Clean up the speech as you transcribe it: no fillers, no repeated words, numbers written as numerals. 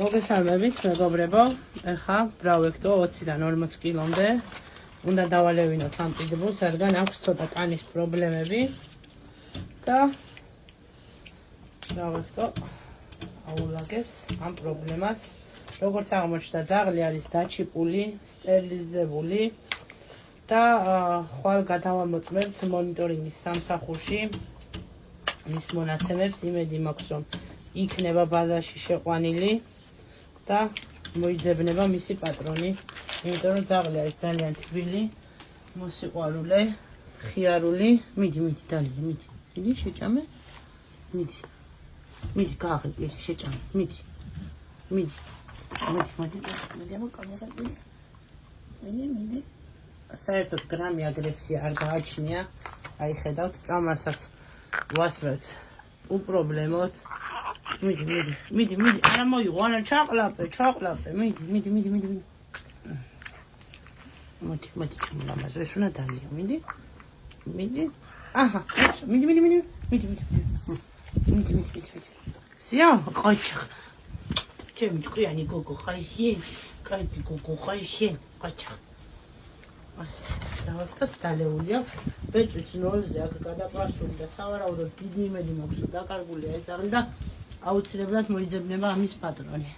მოგესალმებით, მეგობრებო. ეხლა ვრავექტო 20-დან 40 კილომდე. უნდა დავალევინოთ ამ პიდბულს, რადგან აქვს ცოტა კანის პრობლემები. და ვრავექტო აულაგებს ამ პრობლემას. როგორც აღმოჩნდა, ძაღლი არის დაჩიპული, სტერილიზებული და ხვალ გადავამოწმებთ მონიტორინგის სამსახურში მის მონაცემებს. იმედი მაქვს, რომ იქნება ბაზაში შეყვანილი და მოიძებნება მისი პატრონი, იმიტომ რომ ძაღლი არის ძალიან თბილი, მოსიყვარულე, ხიარული. მიდი, დალია, მიდი, შეჭამე. მიდი, გააღები, შეჭამე, მიდი, მიდი. საერთოდ გრამი აგრესია არ გააჩნია. აი ხედავთ, წამასაც ვასვევთ უპრობლემოდ. მიდი, არა მოიღო, არა ჩაყლაპე, მიდი. მოდი, ჩამლამაზო, ეს უნდა დალია, მიდი. აჰა, მიდი. სია, ყოჩა. ჩემი ჭკვიანი გოგო, ხაიშენ, კაი გოგო, ხაიშენ, ყოჩა. ასე, დავაკეთოთ დალეულია. ბეწვიც ნოლზე აქ გადაპასული და სავარაუდოდ დიდი იმედი მაქვს, რომ დაკარგულია ეს ძაღლი და აუცილებლად მოიძებნება ამის პატრონი.